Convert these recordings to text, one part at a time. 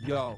Yo. Yo.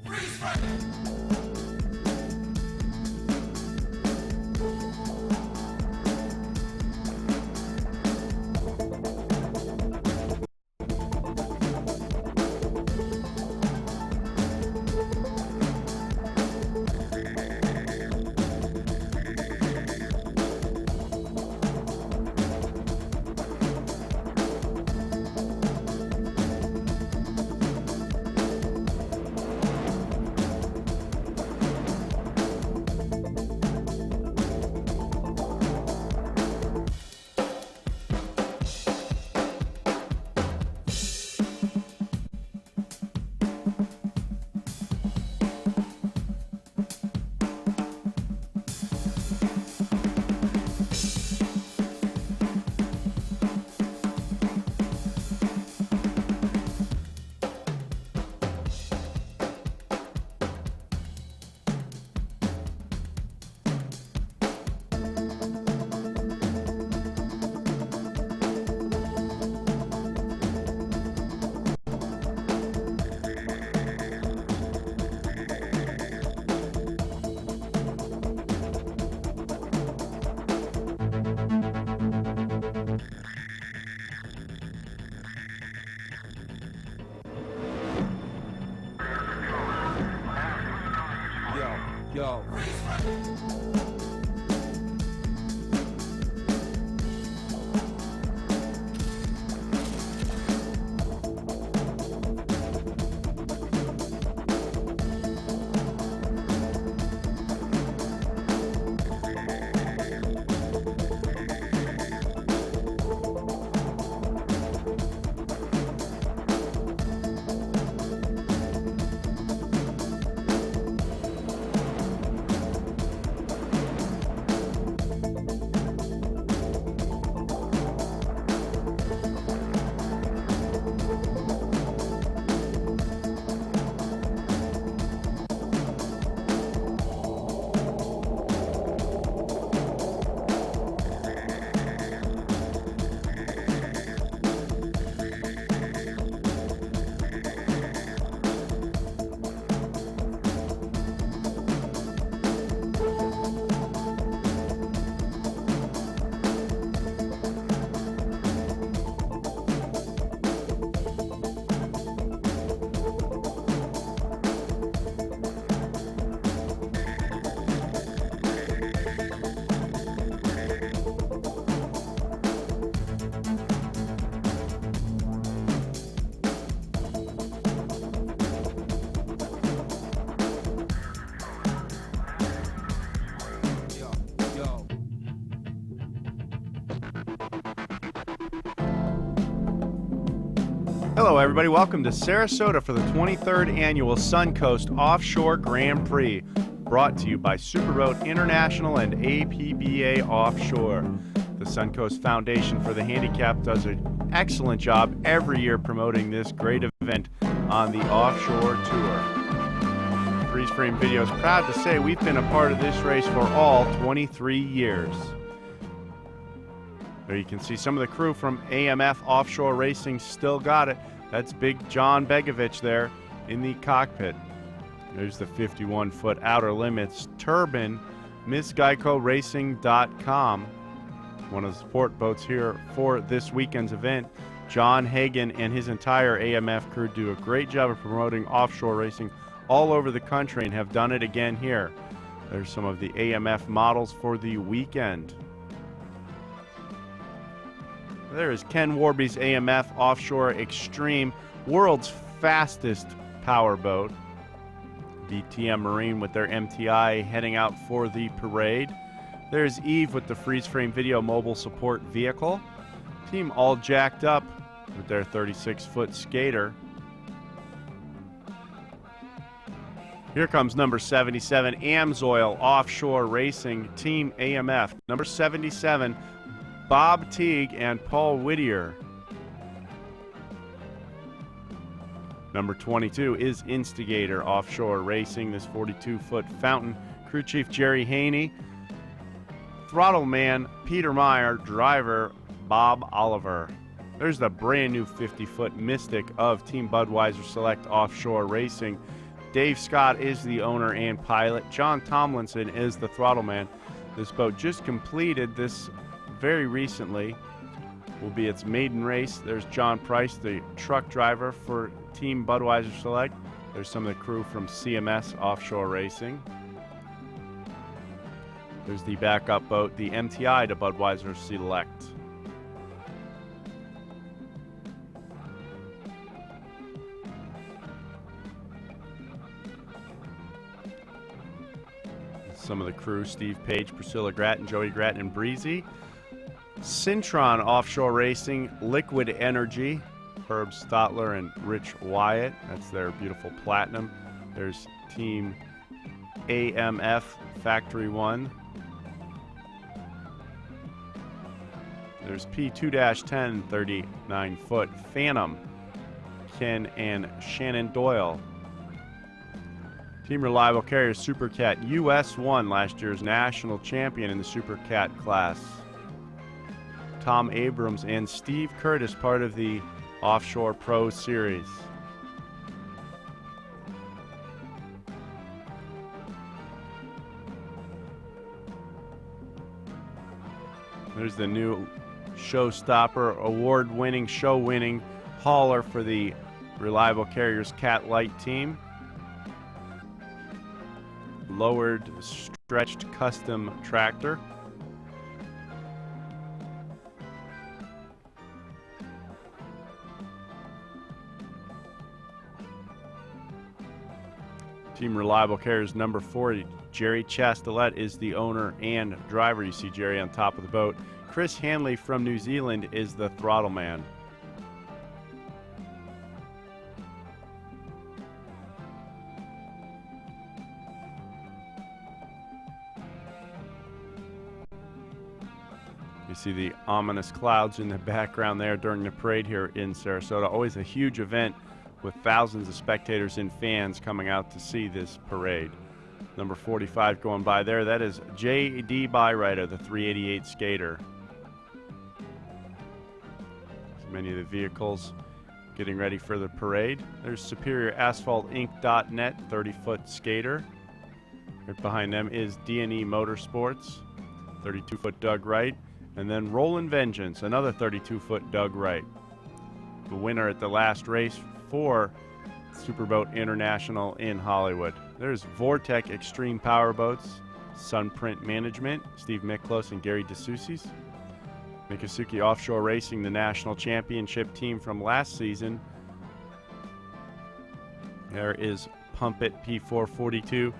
Hello everybody, welcome to Sarasota for the 23rd Annual Suncoast Offshore Grand Prix, brought to you by Superboat International and APBA Offshore. The Suncoast Foundation for the Handicapped does an excellent job every year promoting this great event on the offshore tour. Freeze Frame Video is proud to say we've been a part of this race for all 23 years. There you can see some of the crew from AMF Offshore Racing still got it. That's Big John Begovich there in the cockpit. There's the 51-foot Outer Limits Turbine, MissGeicoRacing.com. One of the support boats here for this weekend's event. John Hagan and his entire AMF crew do a great job of promoting offshore racing all over the country and have done it again here. There's some of the AMF models for the weekend. There is Ken Warby's AMF Offshore Extreme, world's fastest powerboat. DTM Marine with their MTI heading out for the parade. There's Eve with the Freeze Frame Video mobile support vehicle. Team all jacked up with their 36-foot skater. Here comes number 77, Amsoil Offshore Racing, Team AMF. Number 77, Bob Teague and Paul Whittier. Number 22 is Instigator Offshore Racing, this 42-foot fountain. Crew Chief Jerry Haney. throttle man, Peter Meyer, driver, Bob Oliver. There's the brand new 50-foot Mystic of Team Budweiser Select Offshore Racing. Dave Scott is the owner and pilot. John Tomlinson is the throttle man. This boat just completed this very recently. Will be its maiden race. There's John Price, the truck driver for Team Budweiser Select. There's some of the crew from CMS Offshore Racing. There's the backup boat, the MTI to Budweiser Select. Some of the crew, Steve Page, Priscilla Grattan, Joey Grattan, and Breezy. Syntron Offshore Racing, Liquid Energy, Herb Stotler and Rich Wyatt. That's their beautiful Platinum. There's Team AMF Factory 1. There's P2-10 39-foot Phantom, Ken and Shannon Doyle. Team Reliable Carriers Super Cat US won last year's national champion in the Super Cat class. Tom Abrams and Steve Curtis, part of the Offshore Pro Series. There's the new showstopper, award-winning, show-winning hauler for the Reliable Carriers Cat Light team. Lowered, stretched custom tractor. Team Reliable Carriers number 40, Jerry Chastelet is the owner and driver. You see Jerry on top of the boat. Chris Hanley from New Zealand is the throttle man. You see the ominous clouds in the background there during the parade here in Sarasota. Always a huge event with thousands of spectators and fans coming out to see this parade. Number 45 going by there. That is J.D. Byrider, the 388 skater. Many of the vehicles getting ready for the parade. There's Superior Asphalt Inc.net 30-foot skater. Right behind them is D&E Motorsports, 32-foot Doug Wright. And then Rollin' Vengeance, another 32-foot Doug Wright. The winner at the last race for Superboat International in Hollywood. There's Vortec Extreme Powerboats, Sunprint Management, Steve Miklos and Gary DeSoucies. Miccosukee Offshore Racing, the national championship team from last season. There is Pump It P442.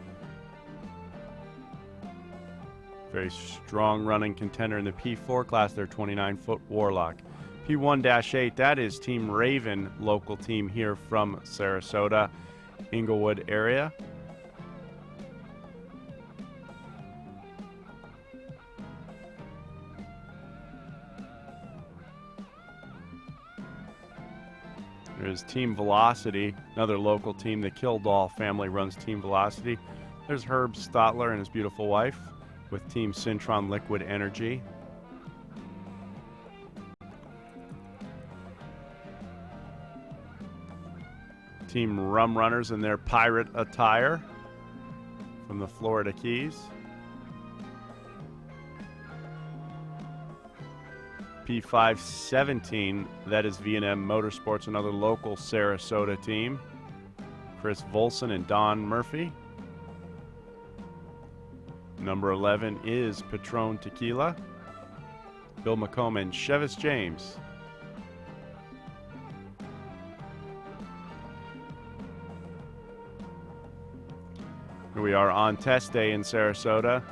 Very strong running contender in the P4 class, their 29-foot Warlock. P1-8, that is Team Raven, local team here from Sarasota, Inglewood area. There's Team Velocity, another local team. The Kildall family runs Team Velocity. There's Herb Stotler and his beautiful wife with Team Syntron Liquid Energy. Team Rum Runners in their pirate attire from the Florida Keys. P517, that is V&M Motorsports, another local Sarasota team. Chris Volson and Don Murphy. Number 11 is Patron Tequila. Bill McComb and Chevis James. Here we are on test day in Sarasota.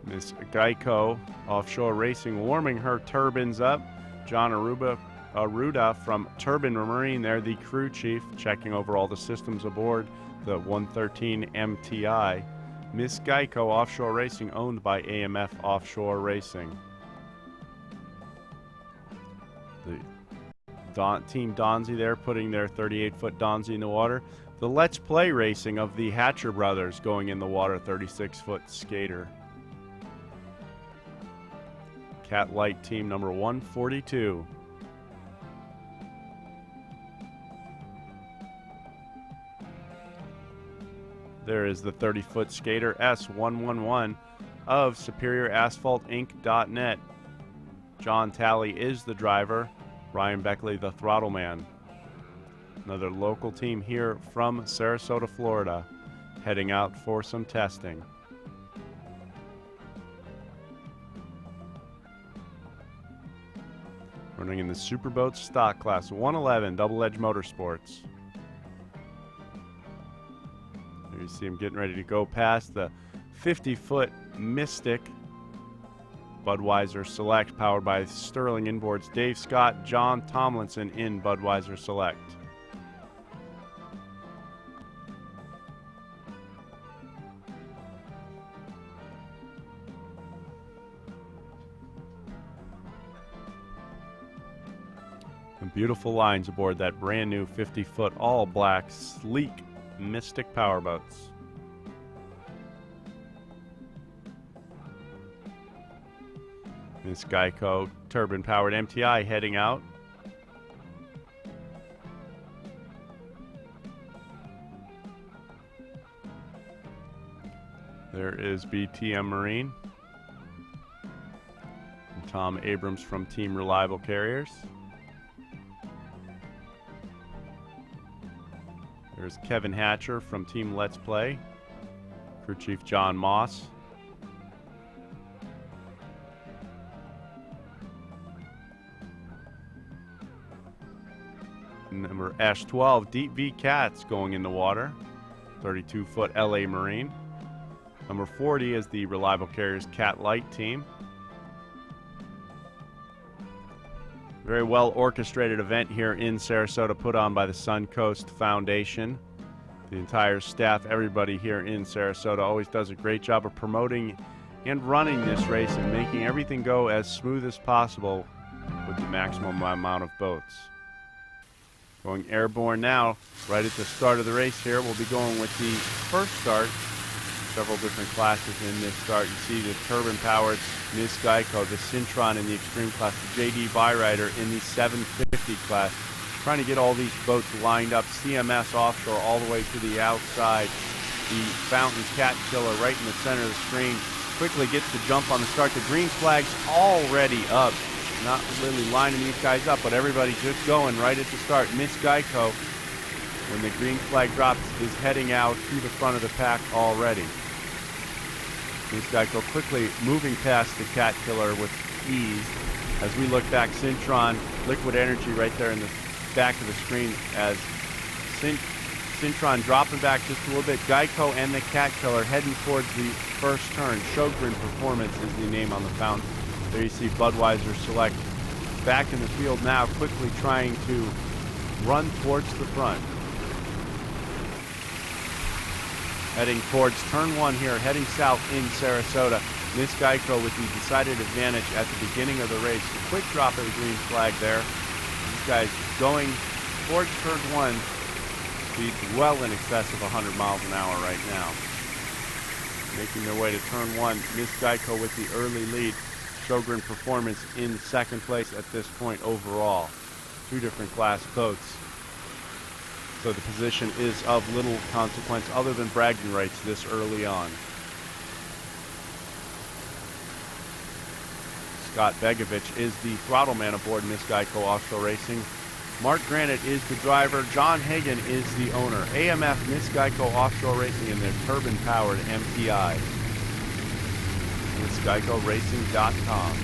Miss Geico Offshore Racing warming her turbines up. John Aruda from Turbine Marine there, the crew chief, checking over all the systems aboard the 113 MTI. Miss Geico Offshore Racing, owned by AMF Offshore Racing. The Team Donzi there putting their 38-foot Donzi in the water. The Let's Play Racing of the Hatcher brothers going in the water, 36-foot skater. Cat Light team number 142. There is the 30-foot skater S111 of SuperiorAsphaltInc.net. John Talley is the driver. Ryan Beckley, the throttle man. Another local team here from Sarasota, Florida, heading out for some testing. Running in the Superboat stock class, 111 Double Edge Motorsports. There you see him getting ready to go past the 50-foot Mystic Budweiser Select, powered by Sterling Inboards. Dave Scott, John Tomlinson in Budweiser Select. And beautiful lines aboard that brand new 50-foot all-black sleek Mystic Powerboats. This Geico turbine-powered MTI heading out. There is BTM Marine. And Tom Abrams from Team Reliable Carriers. There's Kevin Hatcher from Team Let's Play. Crew Chief John Moss. Number Ash-12, Deep V Cats going in the water. 32-foot LA Marine. Number 40 is the Reliable Carriers Cat Light team. Very well orchestrated event here in Sarasota, put on by the Suncoast Foundation. The entire staff, everybody here in Sarasota, always does a great job of promoting and running this race and making everything go as smooth as possible with the maximum amount of boats. Going airborne now, right at the start of the race here. We'll be going with the first start. Several different classes in this start. You see the turbine-powered Miss Geico, the Syntron in the Extreme class, the JD Byrider in the 750 class. Trying to get all these boats lined up. CMS Offshore all the way to the outside. The Fountain Cat Killer right in the center of the screen. Quickly gets the jump on the start. The green flag's already up. Not really lining these guys up, but everybody just going right at the start. Miss Geico, when the green flag drops, is heading out to the front of the pack already. Miss Geico quickly moving past the Cat Killer with ease. As we look back, Syntron, Liquid Energy right there in the back of the screen as Syntron dropping back just a little bit. Geico and the Cat Killer heading towards the first turn. Sjogren Performance is the name on the fountain. There you see Budweiser Select back in the field now, quickly trying to run towards the front. Heading towards turn one here, heading south in Sarasota. Miss Geico with the decided advantage at the beginning of the race. A quick drop of the green flag there. These guys going towards turn one. Speeds well in excess of 100 miles an hour right now. Making their way to turn one. Miss Geico with the early lead. Sjogren Performance in second place at this point overall. Two different class boats. So the position is of little consequence other than bragging rights this early on. Scott Begovich is the throttle man aboard Miss Geico Offshore Racing. Mark Granite is the driver. John Hagan is the owner. AMF Miss Geico Offshore Racing in their turbine-powered MTI. MissGeicoRacing.com.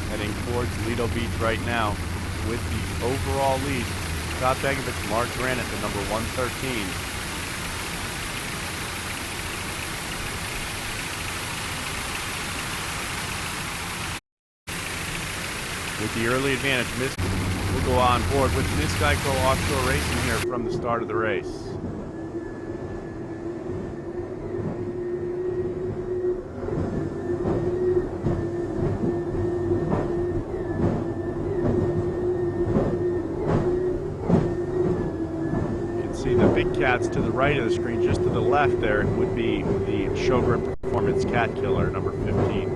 Heading towards Lido Beach right now with the overall lead. Scott Begovich, Mark Granite, the number 113. With the early advantage, Miss will go on board with Miss Geico Offshore Racing here from the start of the race. see the big cats to the right of the screen. Just to the left there would be the Showgrip Performance Cat Killer, number 15.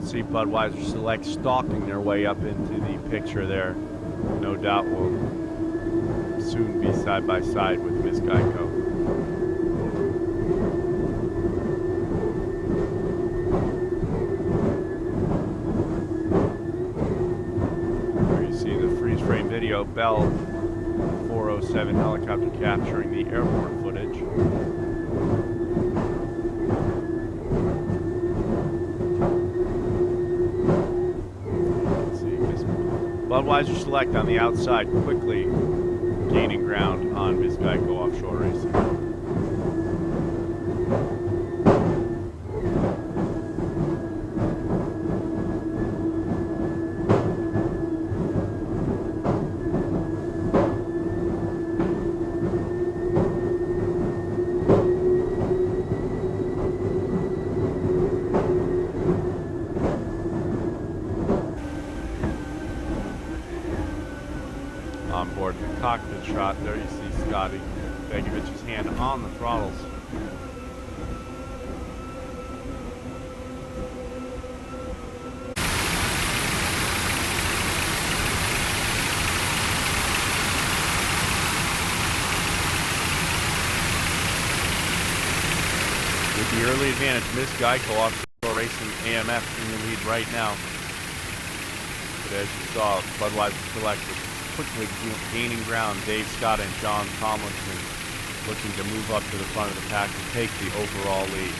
See Budweiser Select stalking their way up into the picture there. No doubt will soon be side by side with Miss Geico. Here you see the freeze frame video, Bell 407 helicopter capturing the airport footage. Budweiser Select on the outside, quickly gaining ground on Miss Geico Offshore Racing. On board the cockpit shot, there you see Scotty Begovich's hand on the throttles. With the early advantage, Miss Geico Offshore Racing AMF in the lead right now. But as you saw, Budweiser Select quickly gaining ground. Dave Scott and John Tomlinson looking to move up to the front of the pack to take the overall lead.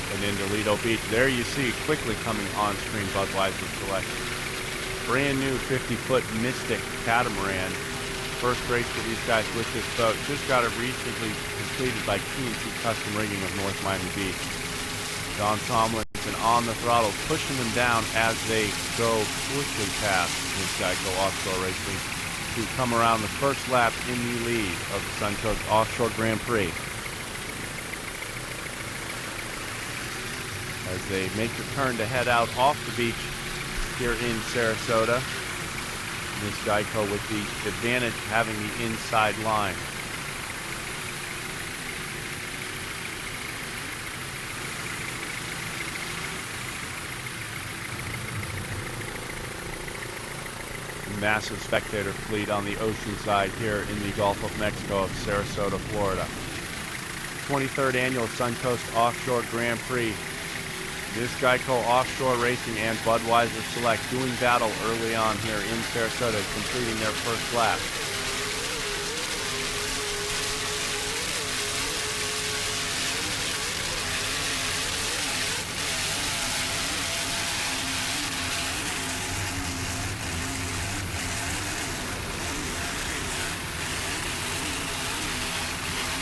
And into Lido Beach, there you see quickly coming on screen Budweiser Select. Brand new 50-foot Mystic catamaran. First race for these guys with this boat. Just got it recently completed by T&T Custom Rigging of North Miami Beach. John Tomlinson on the throttle, pushing them down as they go quickly past Miss Geico Offshore Racing to come around the first lap in the lead of the Suncoast Offshore Grand Prix. As they make the turn to head out off the beach here in Sarasota, Miss Geico with the advantage having the inside line. Massive spectator fleet on the ocean side here in the Gulf of Mexico of Sarasota, Florida. 23rd annual Suncoast Offshore Grand Prix. Miss Geico Offshore Racing and Budweiser Select doing battle early on here in Sarasota, completing their first lap.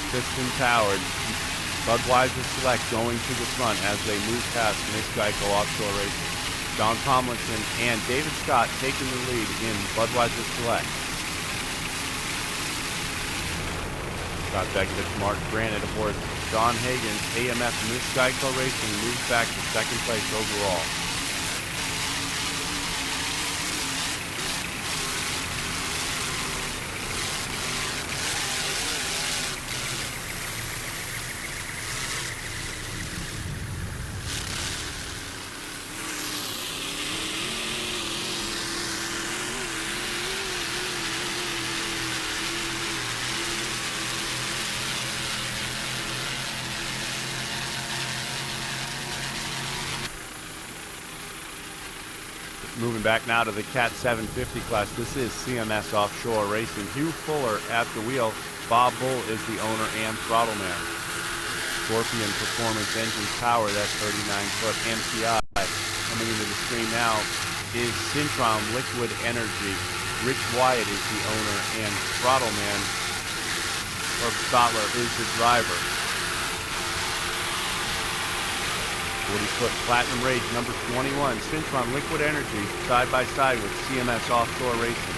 Piston powered. Budweiser Select going to the front as they move past Miss Geico Offshore Racing. John Tomlinson and David Scott taking the lead in Budweiser Select. Scott Begovich, Mark Granite aboard John Hagen's AMF Miss Geico Racing moves back to second place overall. Moving back now to the Cat 750 class. This is CMS Offshore Racing. Hugh Fuller at the wheel. Bob Bull is the owner and throttle man. Scorpion Performance Engines power, that's 39-foot MPI. Coming into the screen now is Syntron Liquid Energy. Rich Wyatt is the owner and throttle man. Herb Stotler is the driver. 40-foot Platinum Rage number 21, Syntron Liquid Energy, side by side with CMS Offshore Racing.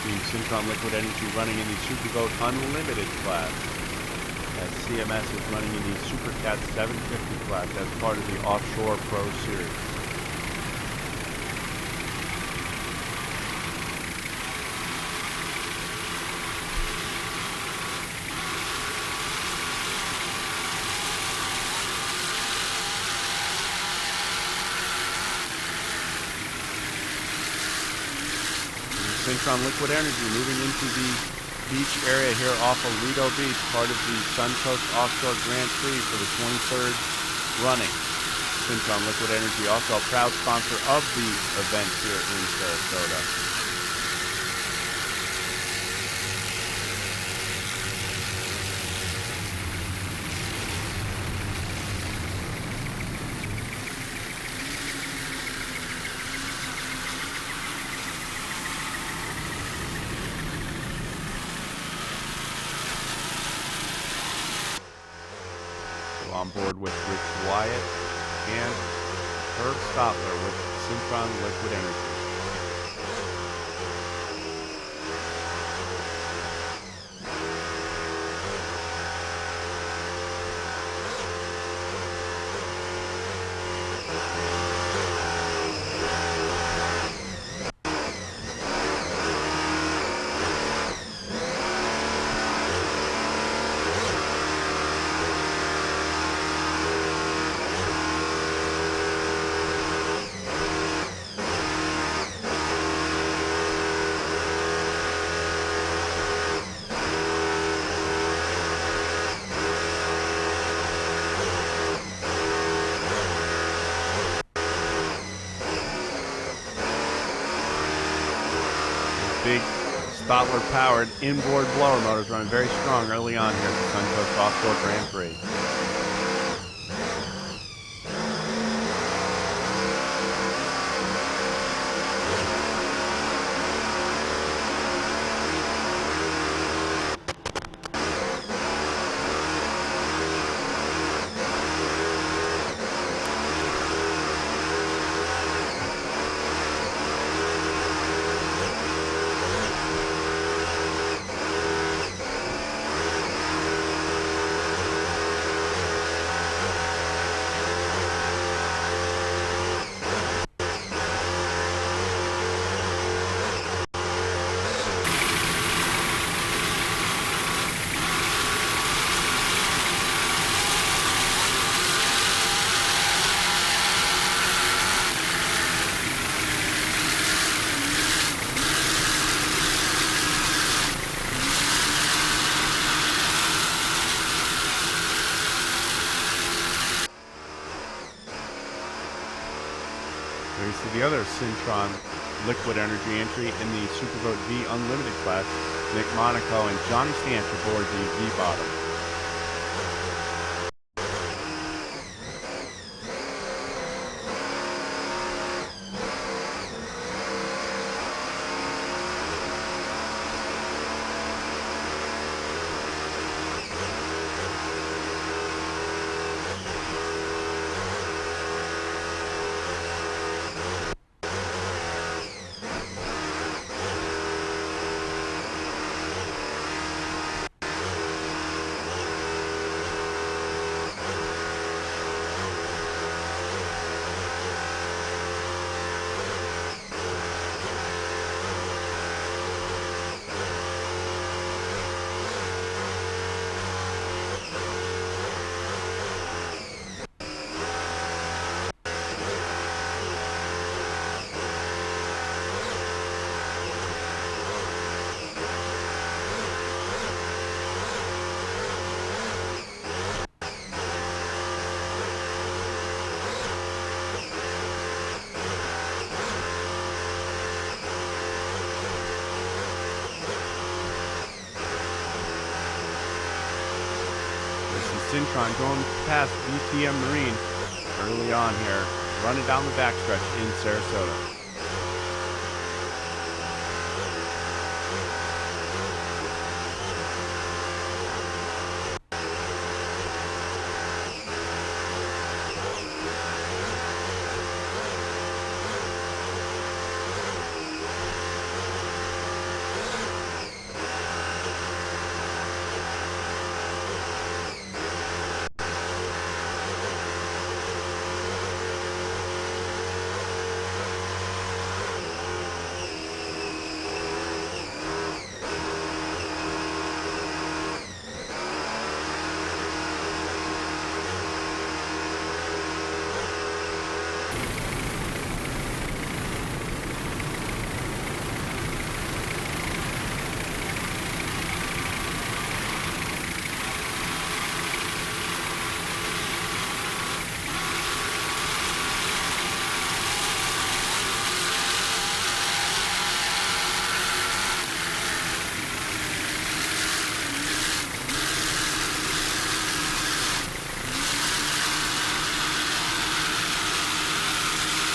Team Syntron Liquid Energy running in the Superboat Unlimited class, as CMS is running in the SuperCat 750 class as part of the Offshore Pro Series. Syntron Liquid Energy moving into the beach area here off of Lido Beach, part of the Suncoast Offshore Grand Prix for the 23rd running. Syntron Liquid Energy also a proud sponsor of the event here in Sarasota. On board with Rich Wyatt and Herb Stotler with Syntron Liquid Energy. Big Stotler-powered inboard blower motors running very strong early on here at the Suncoast Offshore Grand Prix. There's the other Syntron Liquid Energy entry in the Superboat V Unlimited class. Nick Monaco and Johnny Stantz aboard the V-Bottom. Syntron going past VTM Marine early on here, running down the backstretch in Sarasota.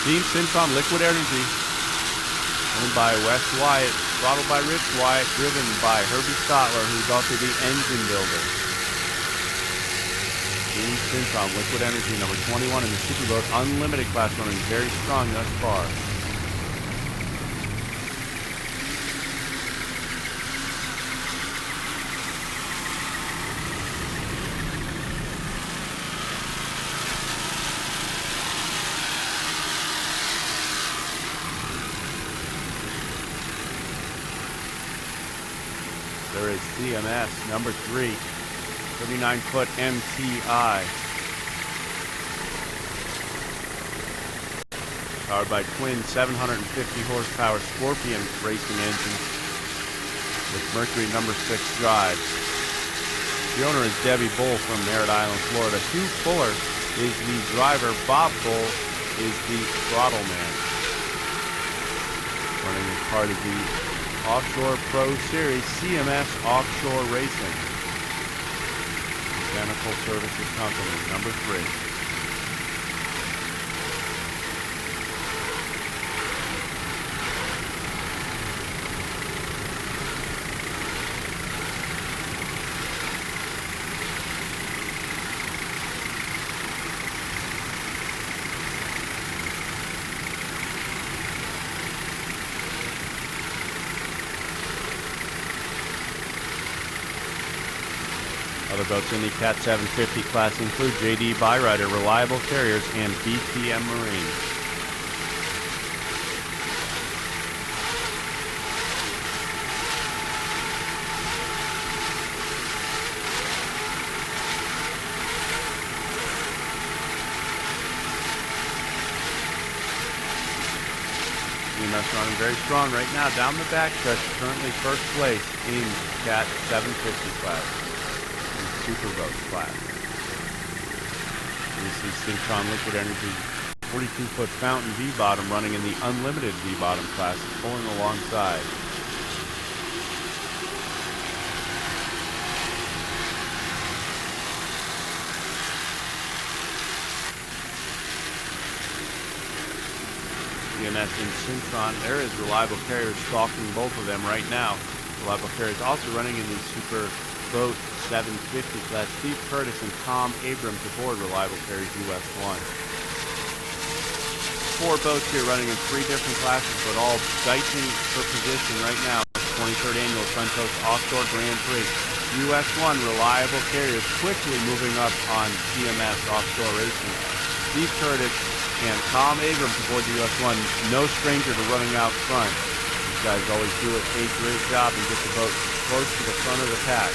Team Syntron Liquid Energy, owned by Wes Wyatt, throttled by Rich Wyatt, driven by Herbie Stotler, who's also the engine builder. Team Syntron Liquid Energy, number 21 in the Superboat Unlimited class, running very strong thus far. There is CMS, number 3, 39-foot MTI. Powered by twin 750-horsepower Scorpion racing engines with Mercury number 6 drive. The owner is Debbie Bull from Merritt Island, Florida. Hugh Fuller is the driver. Bob Bull is the throttle man. Running as part of the Offshore Pro Series, CMS Offshore Racing. Mechanical Services Company, number 3. Other boats in the Cat 750 class include JD Byrider, Reliable Carriers, and BTM Marine. CMS running very strong right now down the backstretch, currently first place in Cat 750 class. Superboat class. This is Syntron Liquid Energy 42-foot fountain V-bottom running in the unlimited V-bottom class, pulling alongside. CMS and Syntron, there is Reliable Carriers stalking both of them right now. Reliable Carriers also running in the Superboat 750 class. Steve Curtis and Tom Abrams aboard Reliable Carriers US 1. 4 boats here running in 3 different classes, but all dicing for position right now. 23rd annual Suncoast Offshore Grand Prix. US 1 Reliable Carriers quickly moving up on CMS Offshore Racing. Steve Curtis and Tom Abrams aboard the US 1, no stranger to running out front. These guys always do a great job and get the boat close to the front of the pack.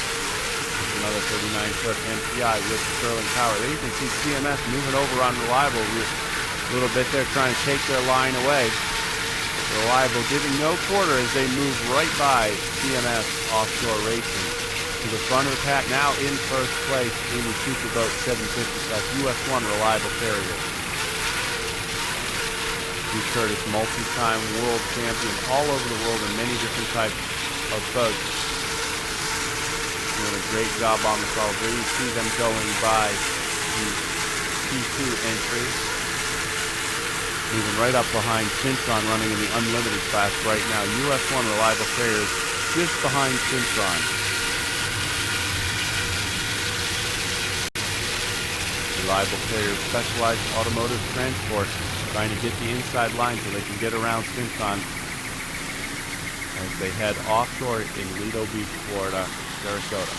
Another 39-foot MTI with Sterling power. There you can see CMS moving over on Reliable a little bit there, trying to take their line away. Reliable giving no quarter as they move right by CMS Offshore Racing to the front of the pack, now in first place in the Superboat 750 class. US 1 Reliable Carrier. Steve Curtis, multi-time world champion all over the world in many different types of boats. Doing a a great job on the throttle. There you see them going by the P2 entry. Moving right up behind Syntron, running in the unlimited class right now. US 1 Reliable Carriers just behind Syntron. Reliable Carriers Specialized Automotive Transport, trying to get the inside line so they can get around Syntron as they head offshore in Lido Beach, Florida, Sarasota.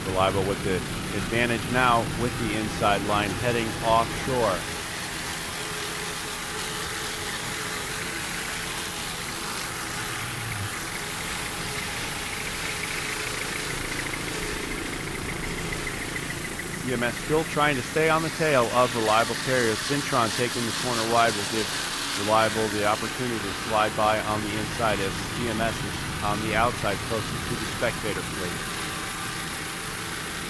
Reliable with the advantage now with the inside line heading offshore. CMS still trying to stay on the tail of Reliable Carriers. Syntron taking the corner wide will give Reliable the opportunity to slide by on the inside as CMS is on the outside closest to the spectator fleet.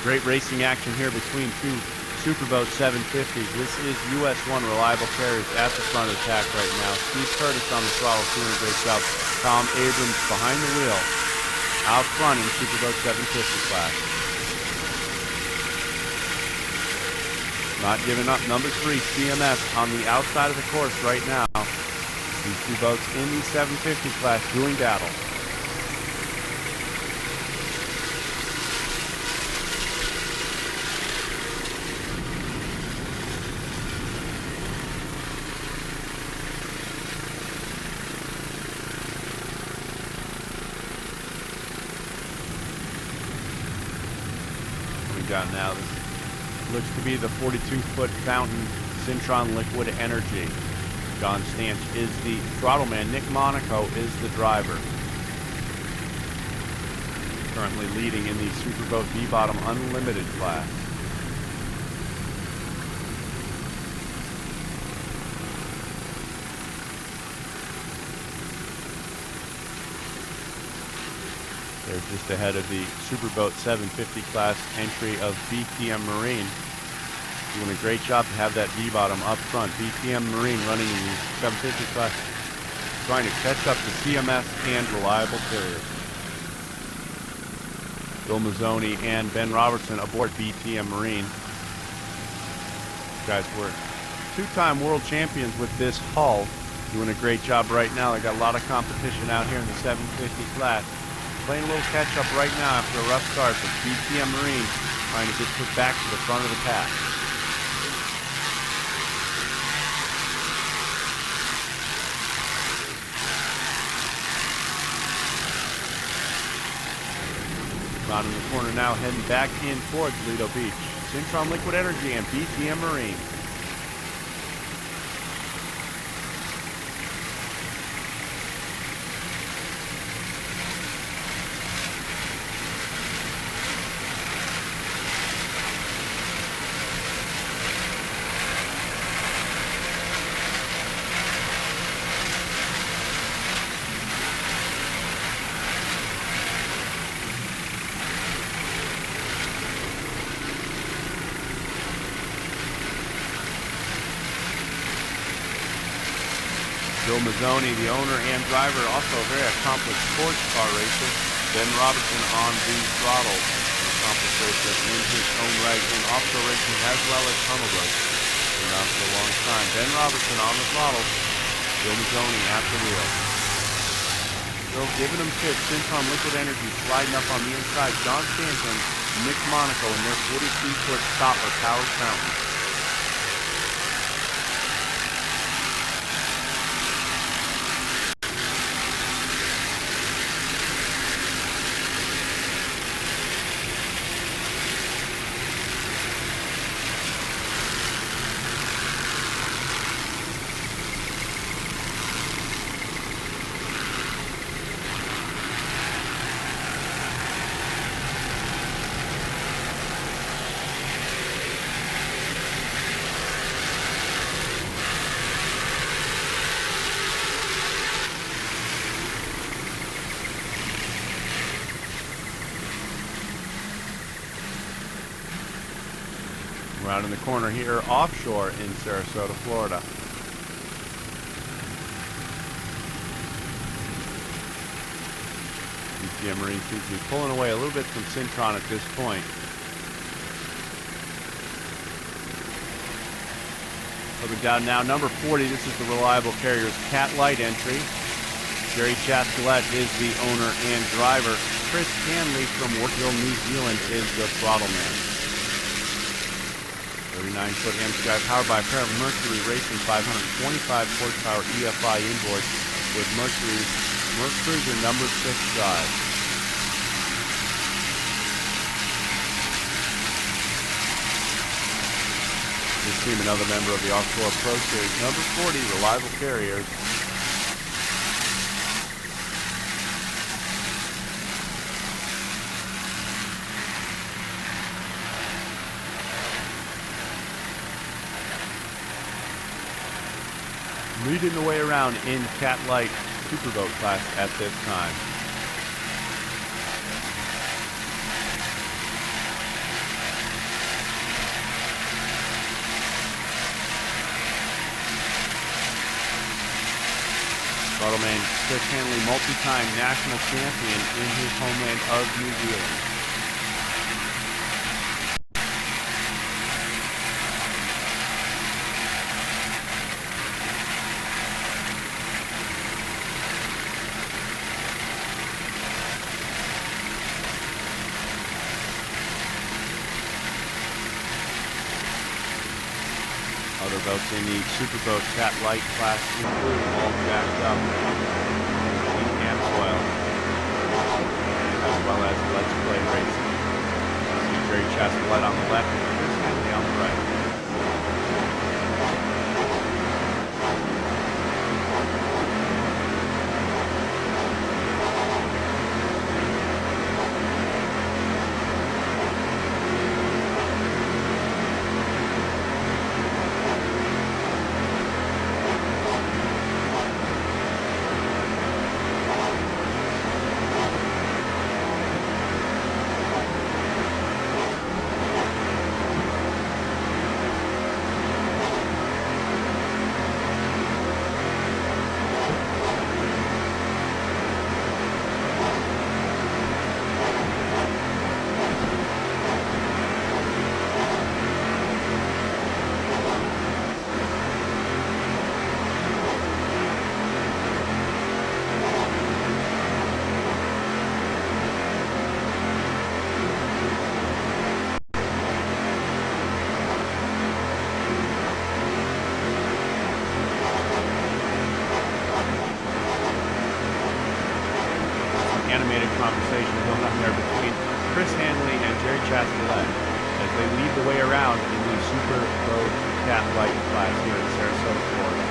Great racing action here between two Superboat 750s. This is US 1 Reliable Carriers at the front of the pack right now. Steve Curtis on the throttle doing a great job. Tom Abrams behind the wheel out front in Superboat 750 class. Not giving up. Number 3, CMS on the outside of the course right now. These two boats in the 750 class doing battle. Coming down now. This looks to be the 42-foot fountain Syntron Liquid Energy. John Stanch is the throttle man. Nick Monaco is the driver. Currently leading in the Superboat V-Bottom Unlimited class. They're just ahead of the Superboat 750 class entry of BTM Marine. Doing a great job to have that V-bottom up front. BTM Marine running in the 750 class, trying to catch up to CMS and Reliable Carriers. Bill Mazzoni and Ben Robertson aboard BTM Marine. These guys were two-time world champions with this hull. Doing a great job right now. They got a lot of competition out here in the 750 class. Playing a little catch-up right now after a rough start, but BTM Marine trying to get put back to the front of the pack. Around in the corner now, heading back in towards Lido Beach. Syntron Liquid Energy and BTM Marine. Bill Mazzoni, the owner and driver, also a very accomplished sports car racer. Ben Robertson on the throttle, an accomplished racer in his own right in offshore racing as well as tunnel boats. Been around for a long time. Ben Robertson on the throttle, Bill Mazzoni at the wheel. Bill giving them tips. Syntron Liquid Energy sliding up on the inside. John Stanton, Nick Monaco in their 43-foot stopper powered fountain. Around in the corner here, offshore in Sarasota, Florida. Yeah, Marine seems to be pulling away a little bit from Syncron at this point. Moving down now, number 40, this is the Reliable Carriers Cat Light entry. Jerry Chascollette is the owner and driver. Chris Hanley from Workville, New Zealand is the throttle man. 39-foot Hampshire drive powered by a pair of Mercury Racing 525 horsepower EFI inboard with Mercury's Cruiser number 6 drive. This team, another member of the Offshore Pro Series, number 40, Reliable Carriers. Leading the way around in Cat Light Superboat class at this time. Throttle-man Chris Hanley, multi-time national champion in his homeland of New Zealand. Other boats in the Superboat Cat Light class include all jacked up in camp soil, as well as Let's Play Racing. See Jerry Chascollette on the left and Chris Hanley on the right. Animated conversation going on there between Chris Hanley and Jerry Chascollette as they lead the way around in the Superboat Cat Light class here in Sarasota, Florida.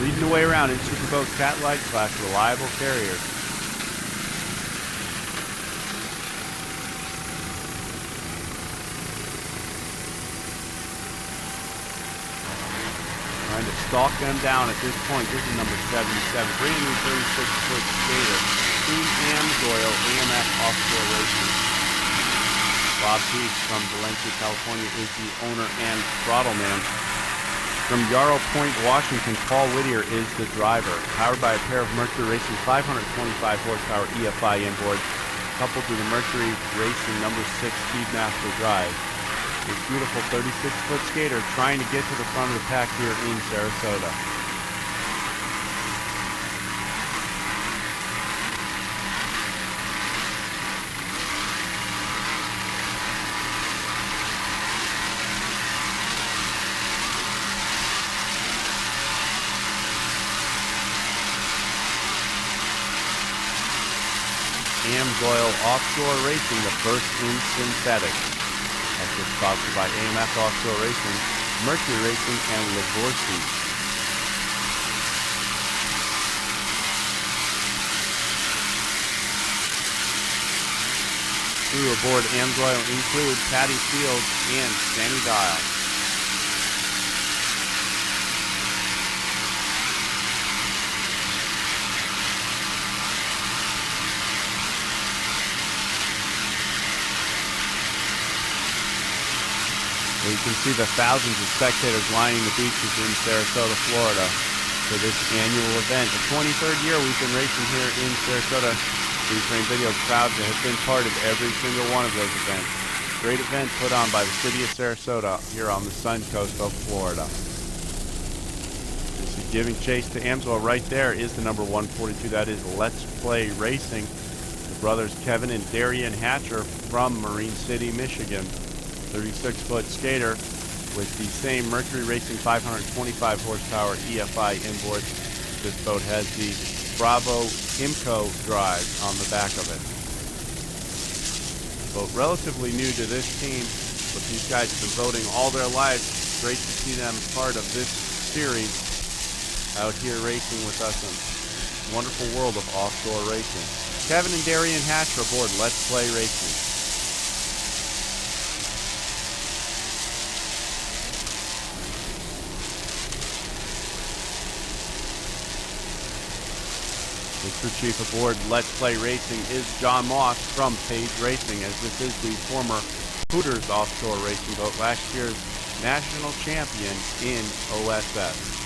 Leading the way around in Superboat Cat Light class, Reliable Carriers. Trying to stalk them down at this point. This is number 77, brand new 36-foot skater, Team Amsoil AMF Offshore Racing. Bob Pease from Valencia, California is the owner and throttle man. From Yarrow Point, Washington, Paul Whittier is the driver. Powered by a pair of Mercury Racing 525 horsepower EFI inboards, coupled with the Mercury Racing number 6 Speedmaster drive. This beautiful 36-foot skater trying to get to the front of the pack here in Sarasota. AMSOIL Offshore Racing, the first in synthetic. That's just sponsored by AMS Offshore Racing, Mercury Racing, and Livorsi. Crew aboard AMSOIL include Patty Fields and Sammy Dial. You can see the thousands of spectators lining the beaches in Sarasota, Florida for this annual event. The 23rd year we've been racing here in Sarasota. Featuring video crowds that have been part of every single one of those events. Great event put on by the city of Sarasota here on the Suncoast of Florida. This is giving chase to AMSOIL. Right there is the number 142. That is Let's Play Racing. The brothers Kevin and Darian Hatcher from Marine City, Michigan. 36-foot skater with the same Mercury Racing 525 horsepower EFI inboard. This boat has the Bravo IMCO drive on the back of it. Boat relatively new to this team, but these guys have been boating all their lives. Great to see them part of this series out here racing with us in the wonderful world of offshore racing. Kevin and Darian Hatcher aboard Let's Play Racing. The crew chief aboard Let's Play Racing is John Moss from Page Racing, as this is the former Hooters offshore racing boat, last year's national champion in OSS.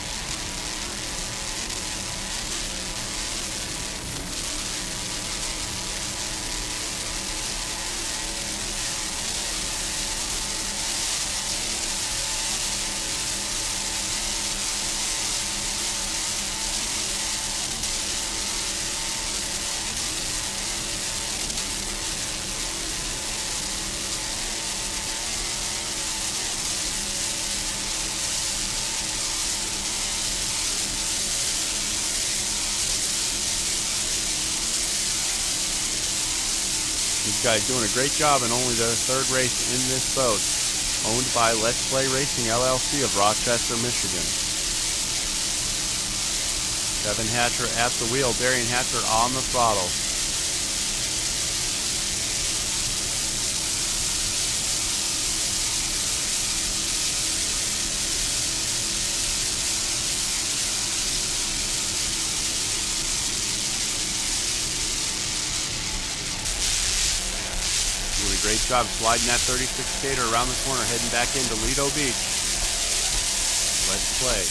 These guys doing a great job in only their third race in this boat, owned by Let's Play Racing LLC of Rochester, Michigan. Kevin Hatcher at the wheel, Darian Hatcher on the throttle. Great job sliding that 36 skater around the corner, heading back into Lido Beach. Let's play.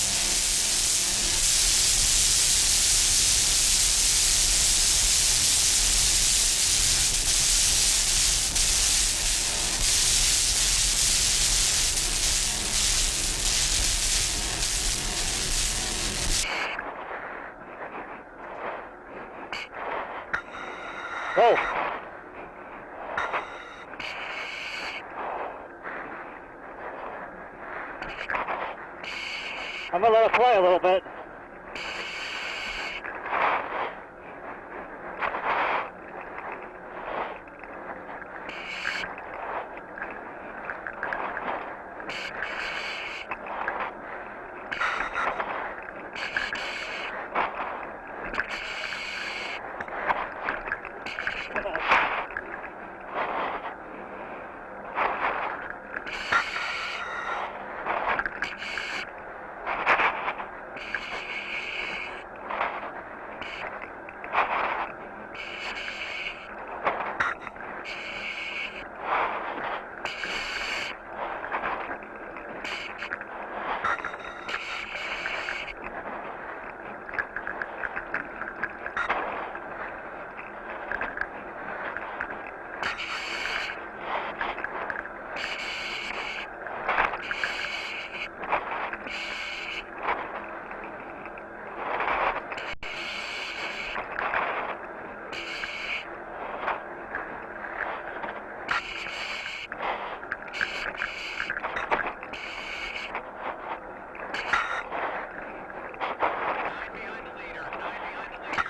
Go. I'm going to let it play a little bit.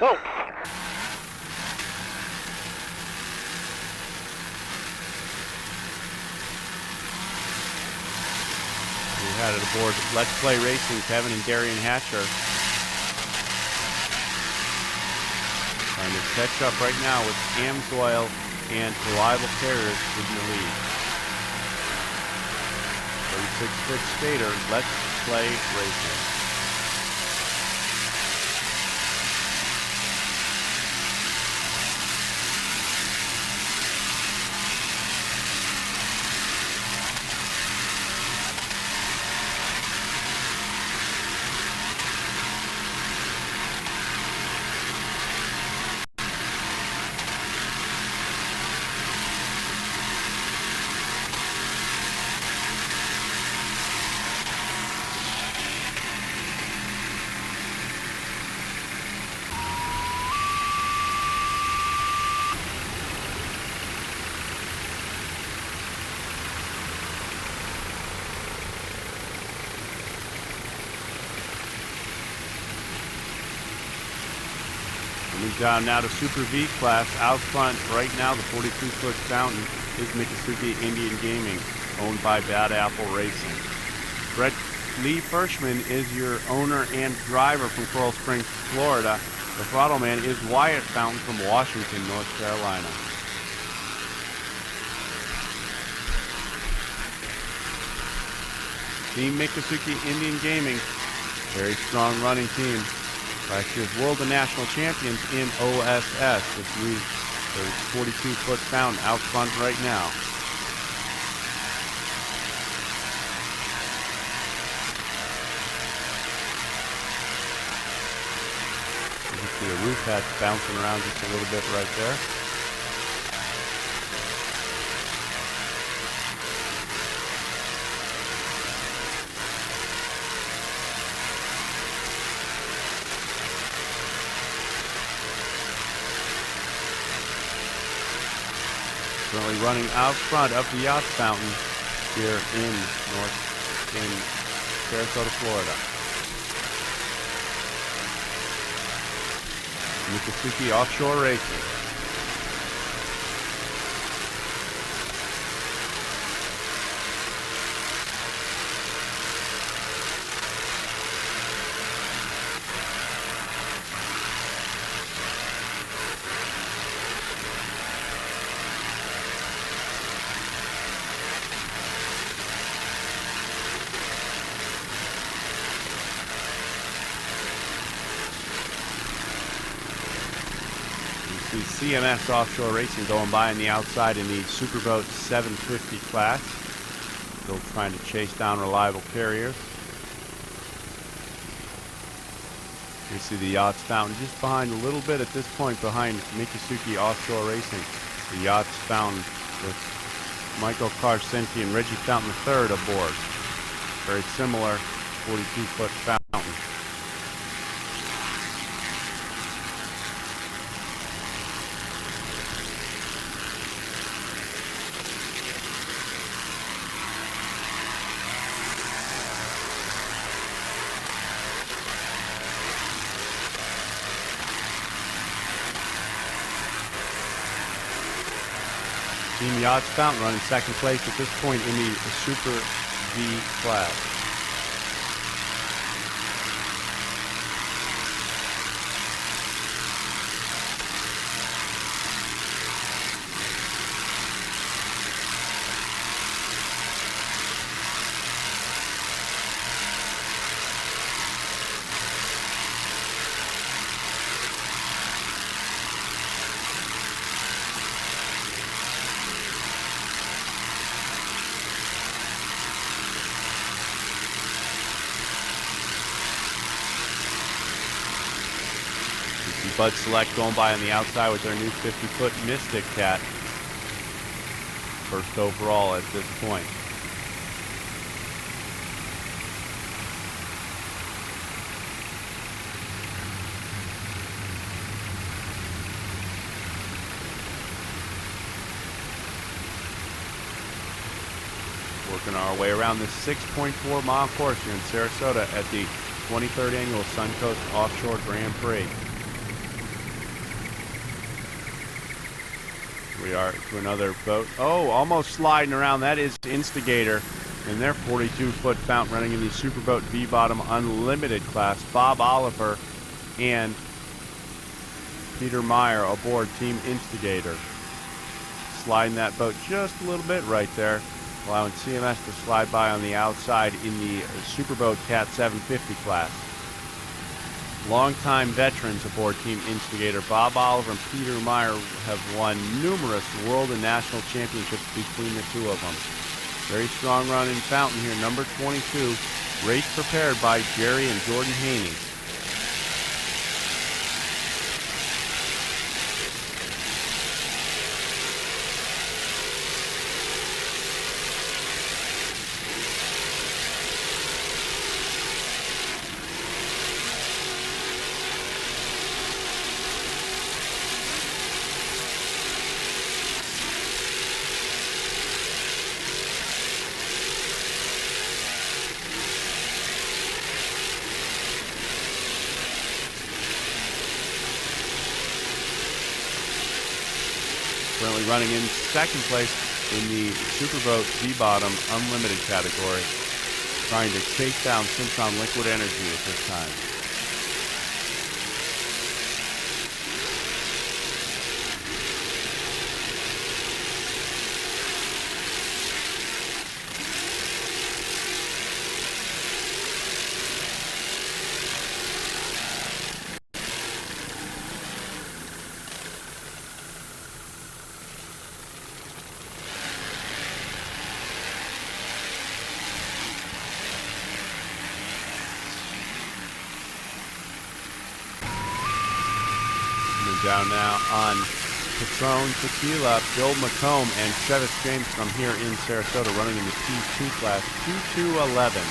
Go. We had it aboard Let's Play Racing, Kevin and Darian Hatcher. Trying to catch up right now with Amsoil and Reliable Carriers in the lead. 36-foot skater, Let's Play Racing. Moving down now to Super V class. Out front right now, the 42-foot fountain is Miccosukee Indian Gaming, owned by Bad Apple Racing. Brett Lee Firschman is your owner and driver from Coral Springs, Florida. The throttle man is Wyatt Fountain from Washington, North Carolina. Team Miccosukee Indian Gaming, very strong running team. Last year's world and national champions in OSS. This new 42-foot fountain out front right now. You can see the roof hatch bouncing around just a little bit right there. Currently running out front of the yacht fountain here in Sarasota, Florida. Miccosukee Offshore Racing. CMS Offshore Racing going by on the outside in the Superboat 750 class. Still trying to chase down Reliable Carriers. You see the yachts fountain just behind a little bit at this point behind Miccosukee Offshore Racing. The yachts fountain with Michael Karsinski and Reggie Fountain III aboard. Very similar 42-foot fountain. Team Yachts Fountain running second place at this point in the Super V class. Bud Select going by on the outside with their new 50-foot Mystic Cat. First overall at this point. Working our way around this 6.4 mile course here in Sarasota at the 23rd annual Suncoast Offshore Grand Prix. We are to another boat. Oh, almost sliding around. That is Instigator in their 42-foot fountain running in the Superboat V-Bottom Unlimited class. Bob Oliver and Peter Meyer aboard Team Instigator. Sliding that boat just a little bit right there, allowing CMS to slide by on the outside in the Superboat Cat 750 class. Longtime veterans aboard Team Instigator. Bob Oliver and Peter Meyer have won numerous world and national championships between the two of them. Very strong run in fountain here, number 22. Race prepared by Jerry and Jordan Haney. Currently running in second place in the Superboat V-Bottom Unlimited category. Trying to chase down Simpson Liquid Energy at this time. Down now on Patron Tequila, Bill McComb and Travis James from here in Sarasota running in the P2 class, 2211.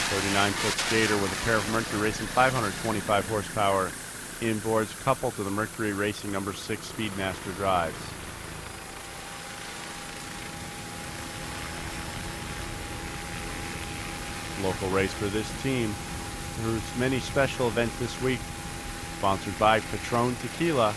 39-foot skater with a pair of Mercury Racing 525 horsepower inboards coupled to the Mercury Racing number 6 Speedmaster drives. Local race for this team. There's many special events this week. Sponsored by Patron Tequila.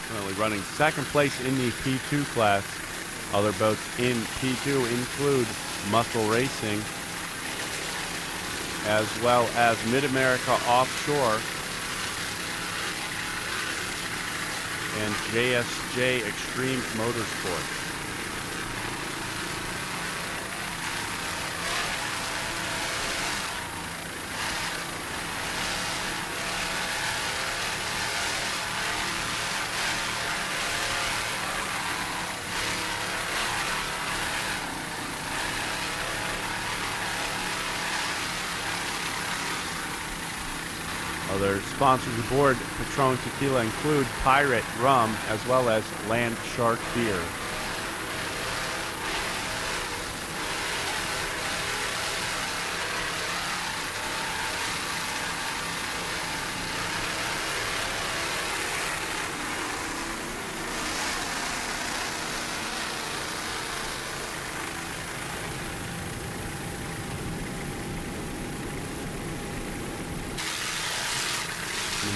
Currently running second place in the P2 class. Other boats in P2 include Muscle Racing, as well as Mid-America Offshore and JSJ Extreme Motorsport. Other sponsors aboard Patron Tequila include Pirate Rum as well as Land Shark Beer.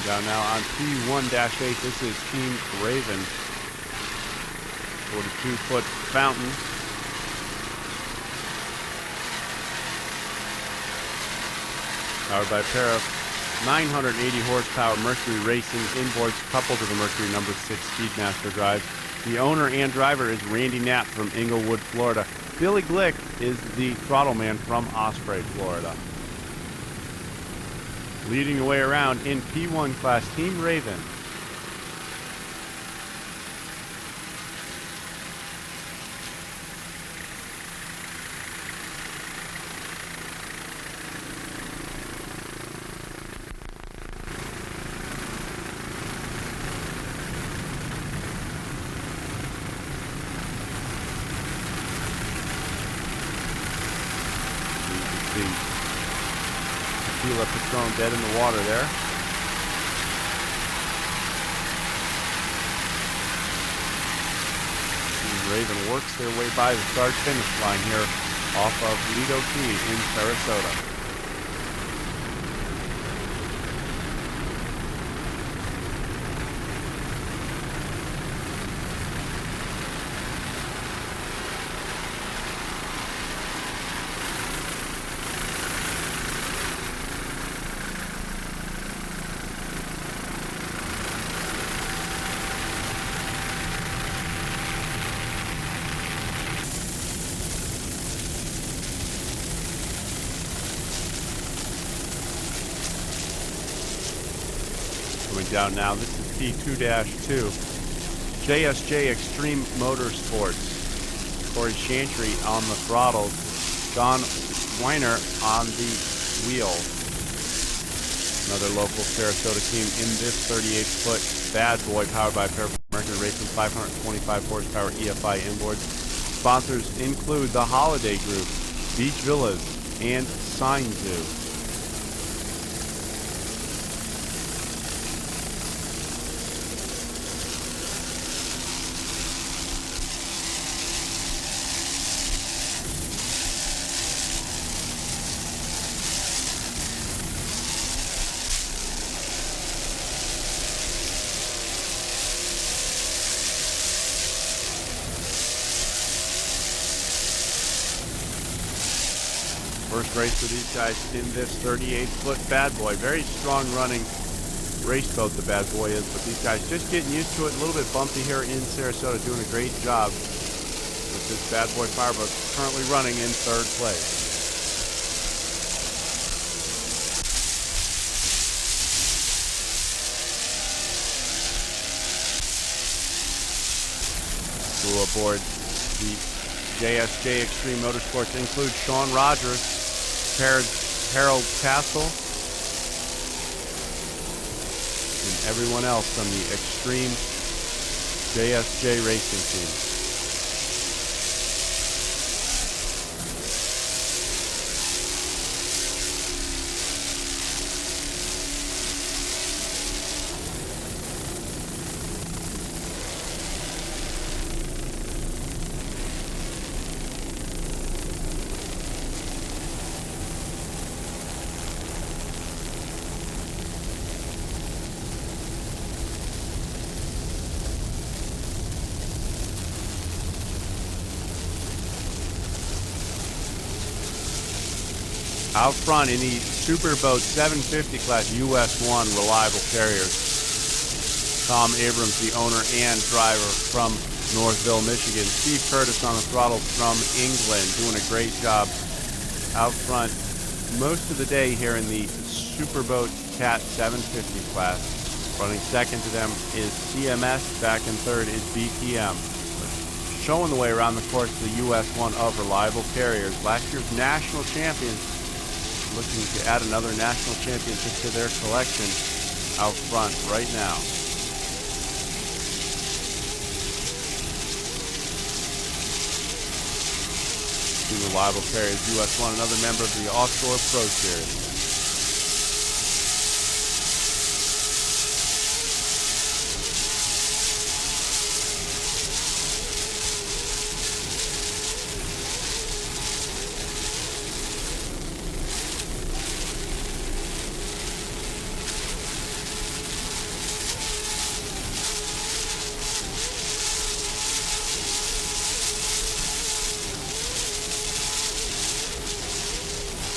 Down now on P1-8, this is Team Raven. 42-foot fountain. Powered by a pair of 980 horsepower Mercury Racing inboards coupled to the Mercury number 6 Speedmaster drive. The owner and driver is Randy Knapp from Inglewood, Florida. Billy Glick is the throttle man from Osprey, Florida. Leading the way around in P1 class, Team Raven. Gila Patron dead in the water there. The Raven works their way by the start-finish line here off of Lido Key in Sarasota. Coming down now, this is P2-2. JSJ Extreme Motorsports. Corey Chantry on the throttle. John Weiner on the wheel. Another local Sarasota team in this 38-foot bad boy powered by American Racing 525 horsepower EFI inboards. Sponsors include the Holiday Group, Beach Villas, and Sign Zoo. First race for these guys in this 38-foot bad boy. Very strong running race boat, the bad boy is, but these guys just getting used to it. A little bit bumpy here in Sarasota, doing a great job with this bad boy Powerboat, currently running in third place. Crew aboard the JSJ Extreme Motorsports include Sean Rogers, Harold Castle, and everyone else from the Extreme JSJ Racing Team. Out front in the Superboat 750 class US 1 reliable carriers. Tom Abrams, the owner and driver from Northville, Michigan. Steve Curtis on the throttle from England, doing a great job out front most of the day here in the Superboat Cat 750 class. Running second to them is CMS, back in third is BTM. Showing the way around the course the US 1 of reliable carriers. Last year's national champions, looking to add another national championship to their collection out front right now. Two reliable carriers, US 1, another member of the Offshore Pro Series.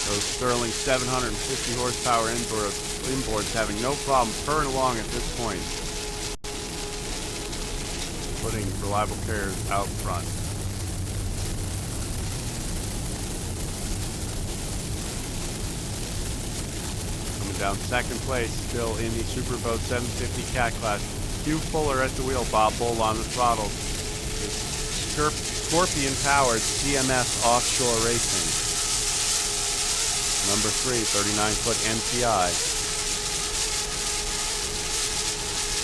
Those Sterling 750 horsepower inboards having no problem purring along at this point. Putting reliable carriers out front. Coming down second place, still in the Superboat 750 Cat class. Hugh Fuller at the wheel, Bob Bull on the throttle. Scorpion-powered CMS Offshore Racing. Number 3, 39-foot MPI.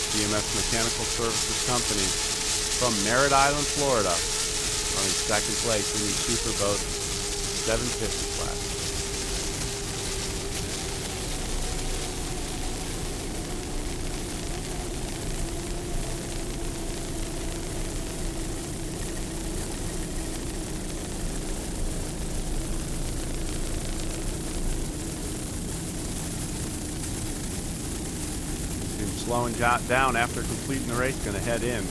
CMS Mechanical Services Company from Merritt Island, Florida. Running second place in the Superboat 750 class. him slowing down after completing the race, going to head in.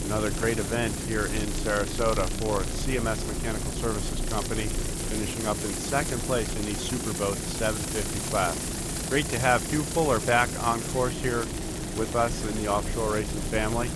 Another great event here in Sarasota for CMS Mechanical Services Company, finishing up in second place in the Superboat 750 class. Great to have Hugh Fuller back on course here with us in the Offshore Racing family.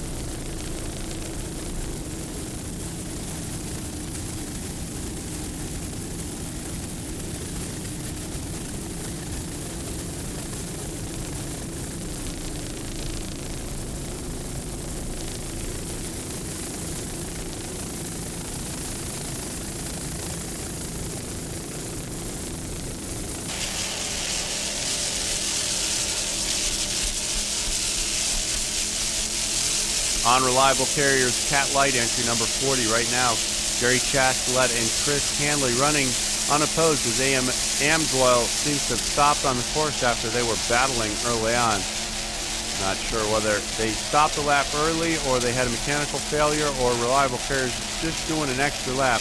On Reliable Carriers, Cat Light entry number 40 right now. Jerry Chastelet and Chris Hanley running unopposed as Amsoil seems to have stopped on the course after they were battling early on. Not sure whether they stopped a lap early or they had a mechanical failure or Reliable Carriers just doing an extra lap.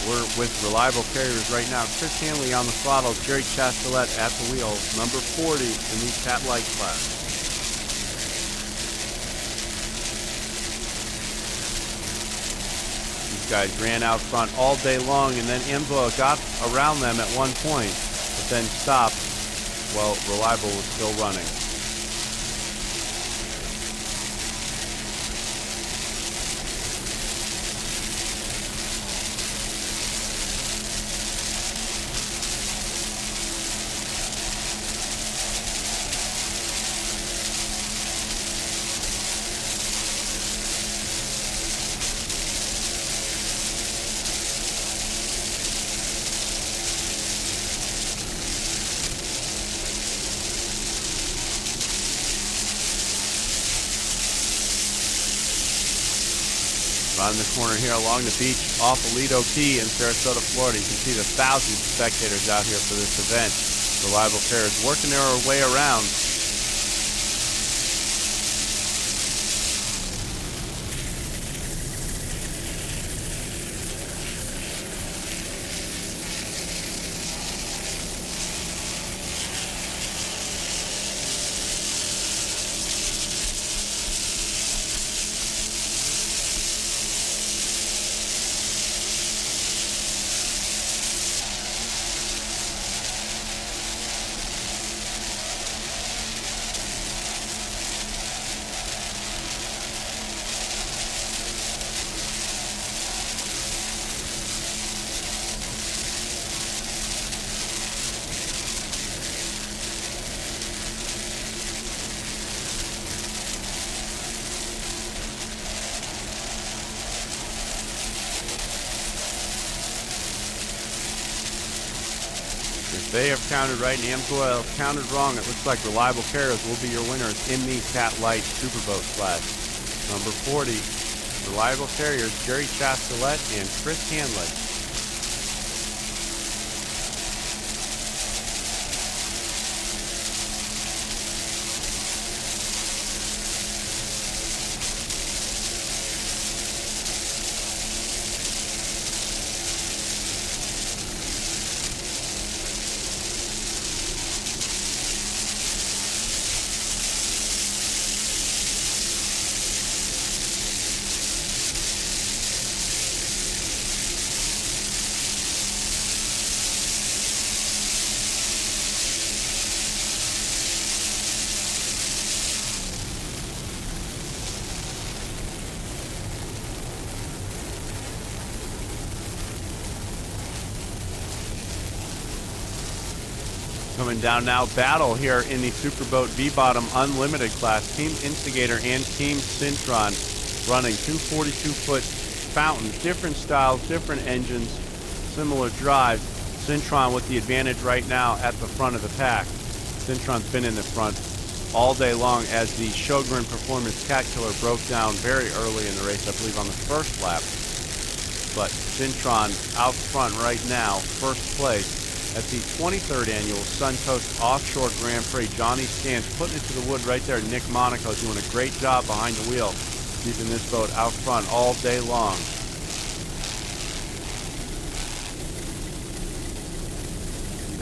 We're with Reliable Carriers right now. Chris Hanley on the throttle, Jerry Chastelet at the wheel, number 40 in the Cat Light class. Guys ran out front all day long, and then Amsoil got around them at one point, but then stopped while Reliable was still running. On the corner here along the beach off Lido Key in Sarasota, Florida. You can see the thousands of spectators out here for this event. Reliable Carriers working their way around. They have counted right and Amsoil counted wrong. It looks like Reliable Carriers will be your winners in the Cat Light Superboat class. Number 40, Reliable Carriers, Jerry Chastelet and Chris Hanley. Coming down now, battle here in the Superboat V-Bottom Unlimited class. Team Instigator and Team Syntron running 242-foot fountains. Different styles, different engines, similar drive. Syntron with the advantage right now at the front of the pack. Syntron's been in the front all day long as the Sjogren Performance Cat Killer broke down very early in the race, I believe on the first lap. But Syntron out front right now, first place at the 23rd Annual Suncoast Offshore Grand Prix. Johnny Stans putting it to the wood right there. Nick Monaco doing a great job behind the wheel, keeping this boat out front all day long.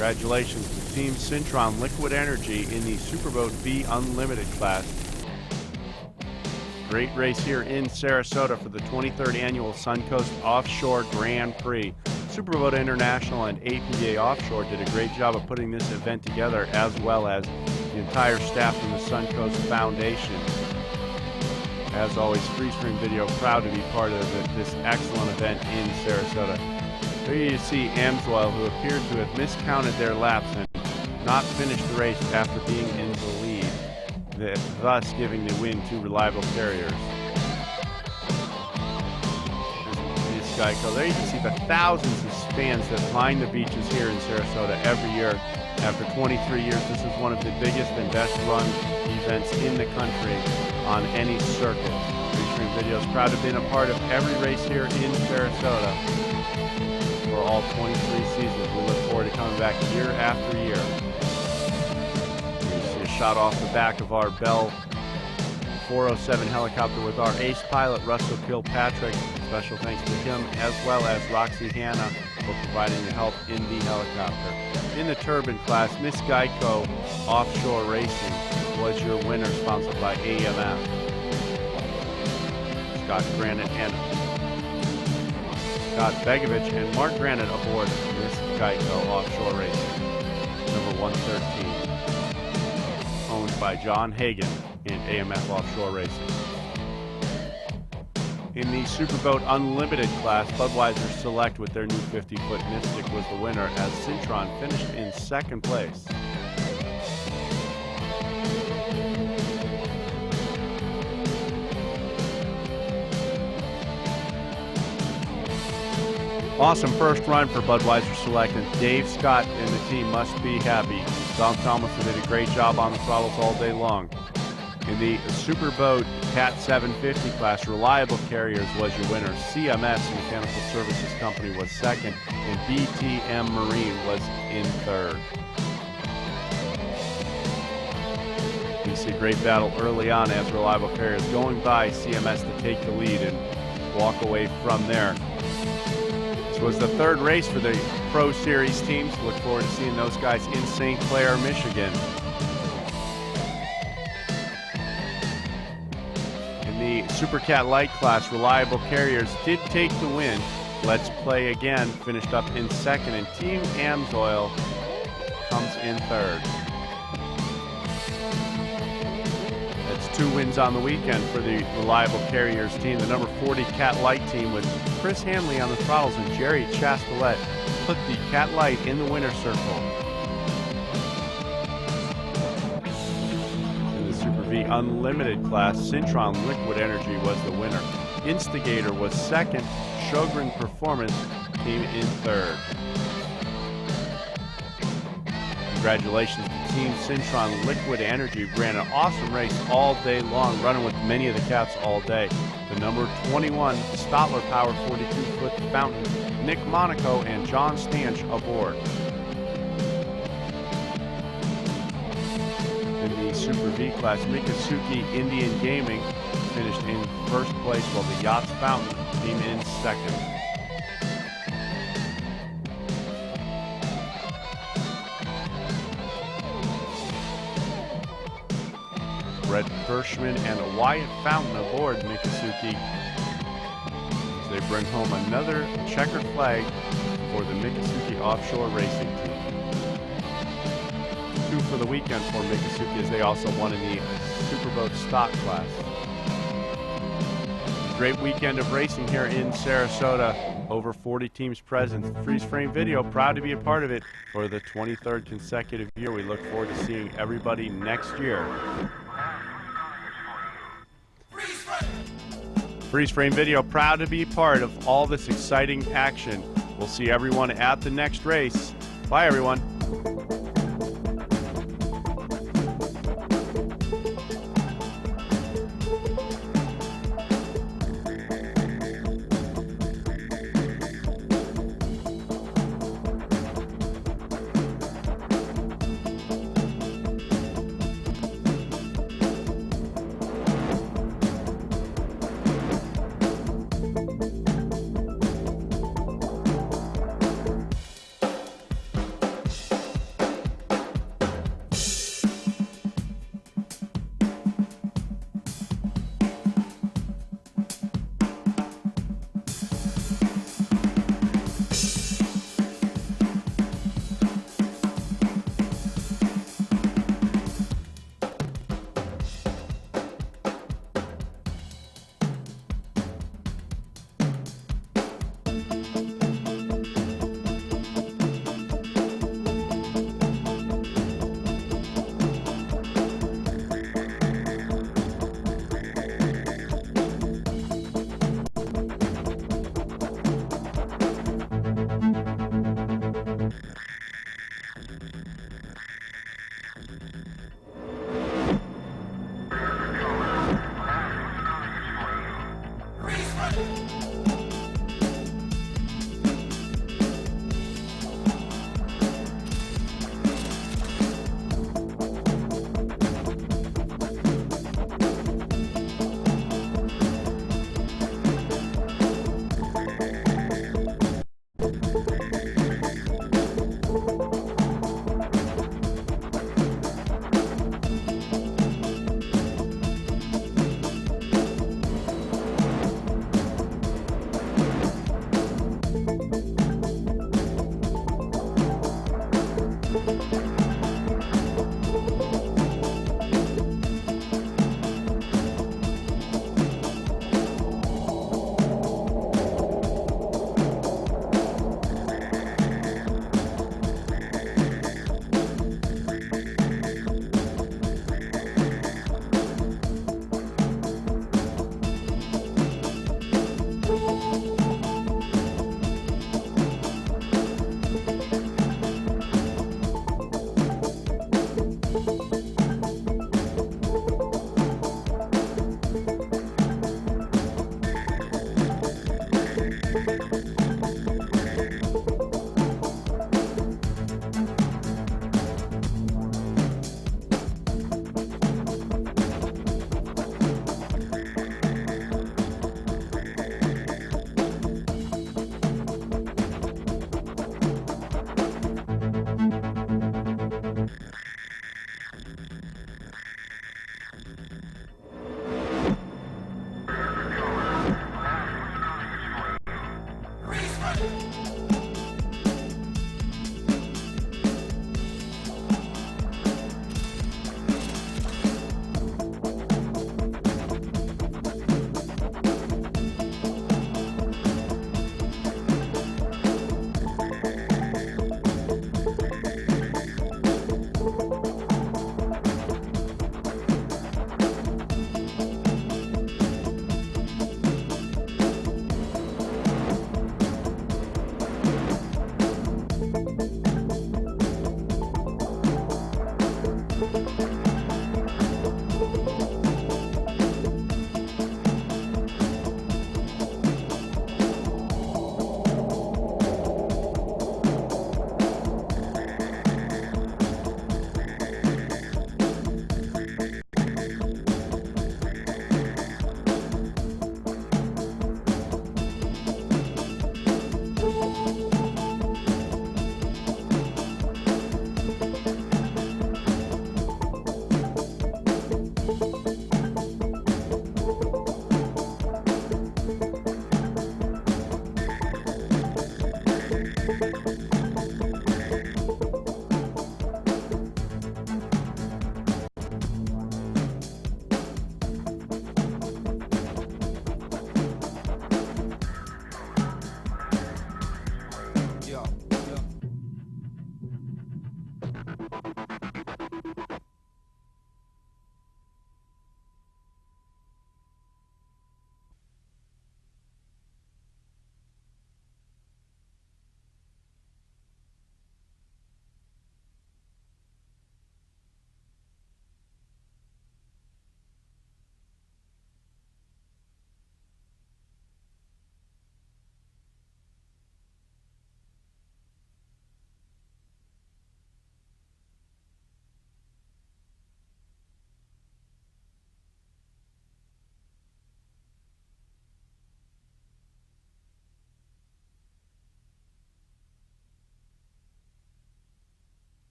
Congratulations to Team Syntron Liquid Energy in the Superboat V Unlimited class. Great race here in Sarasota for the 23rd Annual Suncoast Offshore Grand Prix. Superboat International and APBA Offshore did a great job of putting this event together, as well as the entire staff from the Suncoast Foundation. As always, Freeze Frame Video proud to be part of this excellent event in Sarasota. Here you see Amsoil, who appeared to have miscounted their laps and not finished the race after being in the lead, thus giving the win to Reliable Carriers. There you can see the thousands of fans that line the beaches here in Sarasota every year. After 23 years, this is one of the biggest and best run events in the country on any circuit. Freeze Frame Video is proud to have been a part of every race here in Sarasota for all 23 seasons. We look forward to coming back year after year. You see a shot off the back of our Bell 407 helicopter with our ace pilot, Russell Kilpatrick. Special thanks to him, as well as Roxy Hanna, for providing the help in the helicopter. In the turbine class, Miss Geico Offshore Racing was your winner, sponsored by AMF. Scott Begovich and Mark Granite aboard Miss Geico Offshore Racing, number 113, owned by John Hagan and AMF Offshore Racing. In the Superboat Unlimited class, Budweiser Select with their new 50-foot Mystic was the winner, as Syntron finished in second place. Awesome first run for Budweiser Select, and Dave Scott and the team must be happy. Dom Thomason did a great job on the throttles all day long. In the Superboat Cat 750 class, Reliable Carriers was your winner. CMS Mechanical Services Company was second, and BTM Marine was in third. You see a great battle early on as Reliable Carriers going by CMS to take the lead and walk away from there. This was the third race for the Pro Series teams. Look forward to seeing those guys in St. Clair, Michigan. The Super Cat Light class, Reliable Carriers did take the win. Let's Play Again finished up in second, and Team Amsoil comes in third. That's 2 wins on the weekend for the Reliable Carriers team. The number 40 Cat Light team with Chris Hanley on the throttles and Jerry Chastelet put the Cat Light in the winner's circle. The Unlimited class, Syntron Liquid Energy was the winner. Instigator was second. Sjogren Performance came in third. Congratulations to Team Syntron Liquid Energy. Ran an awesome race all day long, running with many of the cats all day. The number 21 Stotler Power 42-foot fountain, Nick Monaco and John Stanch aboard. In the Super V class, Mikasuki Indian Gaming finished in first place, while the Yachts Fountain came in second. Brett Bershman and Wyatt Fountain aboard Mikasuki as they bring home another checkered flag for the Mikasuki Offshore Racing team. 2 for the weekend for Mikasuki, as they also won in the Superboat Stock class. Great weekend of racing here in Sarasota. Over 40 teams present. Freeze Frame Video proud to be a part of it for the 23rd consecutive year. We look forward to seeing everybody next year. Freeze Frame Video proud to be part of all this exciting action. We'll see everyone at the next race. Bye, everyone.